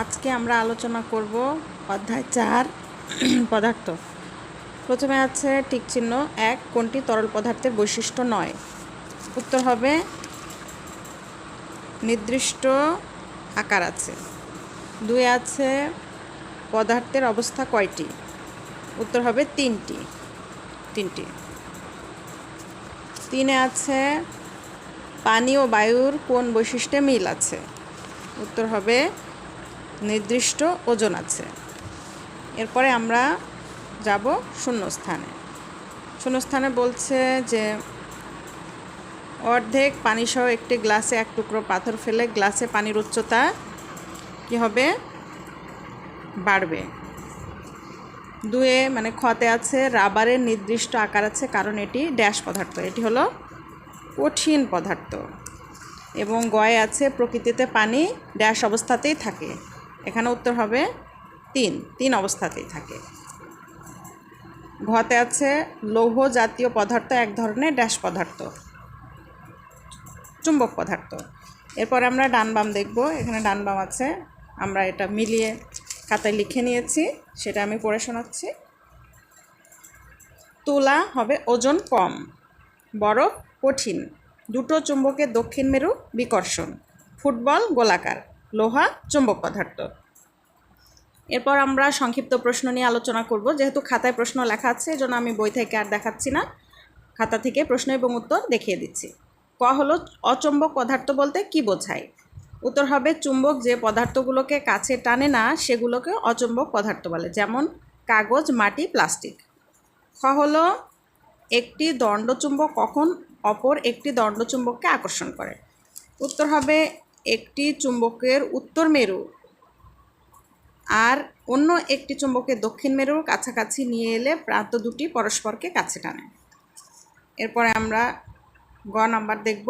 আজকে আমরা আলোচনা করব অধ্যায় 4 পদার্থ। প্রথমে আছে টিক চিহ্ন 1, কোনটি তরল পদার্থের বৈশিষ্ট্য নয়? উত্তর হবে নির্দিষ্ট আকার আছে। 2 আছে পদার্থের অবস্থা কয়টি? উত্তর হবে 3টি। 3 আছে পানি ও বায়ুর কোন বৈশিষ্ট্যে মিল আছে? উত্তর হবে নির্দিষ্ট ওজন আছে। এরপরে আমরা যাব শূন্যস্থানে। শূন্যস্থানে বলছে যে অর্ধেক পানিসহ একটি গ্লাসে এক টুকরো পাথর ফেলে গ্লাসে পানির উচ্চতা কি হবে? বাড়বে। 2 মানে খতে আছে রাবারের নির্দিষ্ট আকার আছে কারণ এটি ড্যাশ পদার্থ, এটি হলো কঠিন পদার্থ। এবং গয়ে আছে প্রকৃতিতে পানি ড্যাশ অবস্থাতেই থাকে, এখানে উত্তর হবে 3 অবস্থাতেই থাকে। ঘতে আছে লৌহ জাতীয় পদার্থ এক ধরনের ড্যাশ পদার্থ, চুম্বক পদার্থ। এরপর আমরা ডান বাম দেখব। এখানে ডান বাম আছে, আমরা এটা মিলিয়ে খাতায় লিখে নিয়েছি, সেটা আমি পড়ে শোনাচ্ছি। তুলা হবে ওজন কম, বরফ কঠিন, দুটো চুম্বকের দক্ষিণ মেরু বিকর্ষণ, ফুটবল গোলাকার, লোহা চুম্বক পদার্থ। এরপর আমরা সংক্ষিপ্ত প্রশ্ন নিয়ে আলোচনা করব। যেহেতু খাতায় প্রশ্ন লেখা আছে এজন্য আমি বই থেকে আর দেখাচ্ছি না, খাতা থেকে প্রশ্ন এবং উত্তর দেখিয়ে দিচ্ছি। ক হলো অচুম্বক পদার্থ বলতে কি বোঝায়? উত্তর হবে চুম্বক যে পদার্থগুলোকে কাছে টানে না সেগুলোকে অচুম্বক পদার্থ বলে, যেমন কাগজ, মাটি, প্লাস্টিক। খ হলো একটি দণ্ডচুম্বক কখন অপর একটি দণ্ডচুম্বককে আকর্ষণ করে? উত্তর হবে একটি চুম্বকের উত্তর মেরু আর অন্য একটি চুম্বকের দক্ষিণ মেরুর কাছাকাছি নিয়ে এলে প্রান্ত দুটি পরস্পরকে কাছে টানে। এরপরে আমরা গ নাম্বার দেখব।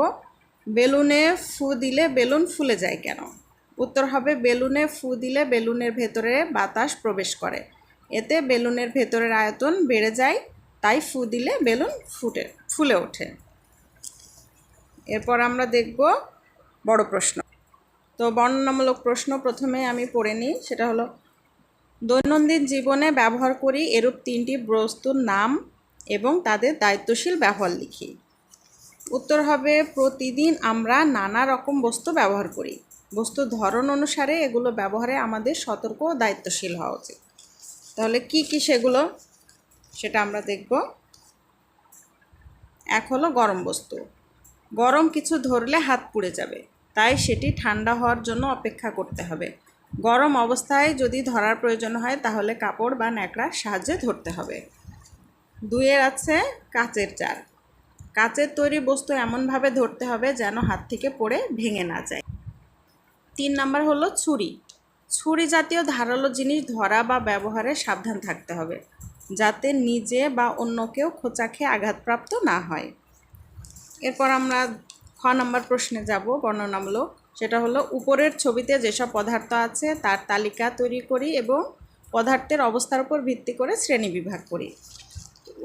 বেলুনে ফু দিলে বেলুন ফুলে যায় কেন? উত্তর হবে বেলুনে ফু দিলে বেলুনের ভেতরে বাতাস প্রবেশ করে, এতে বেলুনের ভেতরের আয়তন বেড়ে যায়, তাই ফু দিলে বেলুন ফুলে ওঠে। এরপর আমরা দেখব বড় প্রশ্ন। তো বর্ণনামূলক প্রশ্ন প্রথমে আমি পড়ে নিই, সেটা হলো দৈনন্দিন জীবনে ব্যবহার করি এরূপ 3টি বস্তুর নাম এবং তাদের দায়িত্বশীল ব্যবহার লিখি। উত্তর হবে প্রতিদিন আমরা নানা রকম বস্তু ব্যবহার করি, বস্তুর ধরন অনুসারে এগুলো ব্যবহারে আমাদের সতর্ক ও দায়িত্বশীল হওয়া উচিত। তাহলে কি কি সেগুলো, সেটা আমরা দেখব। 1 হলো গরম বস্তু। গরম কিছু ধরলে হাত পুড়ে যাবে, তাই সেটি ঠান্ডা হওয়ার জন্য অপেক্ষা করতে হবে। গরম অবস্থায় যদি ধরার প্রয়োজন হয় তাহলে কাপড় বা ন্যাকড়ার সাহায্যে ধরতে হবে। 2 আছে কাচের জার। কাচের তৈরি বস্তু এমনভাবে ধরতে হবে যেন হাত থেকে পড়ে ভেঙে না যায়। 3 নাম্বার হলো ছুরি। ছুরি জাতীয় ধারালো জিনিস ধরা বা ব্যবহারে সাবধান থাকতে হবে, যাতে নিজে বা অন্য কেউ খোঁচা খেয়ে আঘাতপ্রাপ্ত না হয়। এরপর আমরা খ নাম্বার প্রশ্নে যাব, বর্ণনামূলক। সেটা হলো উপরের ছবিতে যেসব পদার্থ আছে তার তালিকা তৈরি করি এবং পদার্থের অবস্থার উপর ভিত্তি করে শ্রেণী বিভাগ করি।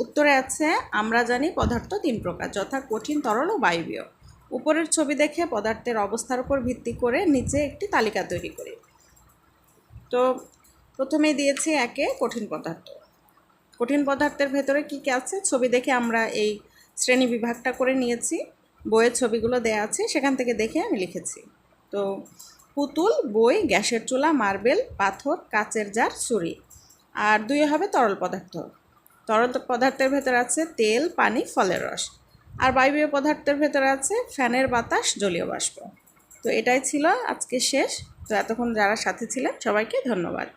উত্তরে আছে আমরা জানি পদার্থ 3 প্রকার, যথা কঠিন, তরল ও বায়বীয়। উপরের ছবি দেখে পদার্থের অবস্থার উপর ভিত্তি করে নিচে একটি তালিকা তৈরি করি। তো প্রথমেই দিয়েছি 1 কঠিন পদার্থ। কঠিন পদার্থের ভেতরে কী কী আছে ছবি দেখে আমরা এই শ্রেণী বিভাগটা করে নিয়েছি। বইয়ের ছবিগুলো দেয়া আছে, সেখান থেকে দেখে আমি লিখেছি। তো পুতুল, বই, গ্যাসের চুলা, মার্বেল, পাথর, কাচের জার, ছুরি। আর 2 হবে তরল পদার্থ। তরল পদার্থের ভেতরে আছে তেল, পানি, ফলের রস। আর বায়বীয় পদার্থের ভেতরে আছে ফ্যানের বাতাস, জলীয় বাষ্প। তো এটাই ছিল আজকে শেষ। তো এতক্ষণ যারা সাথে ছিলেন সবাইকে ধন্যবাদ।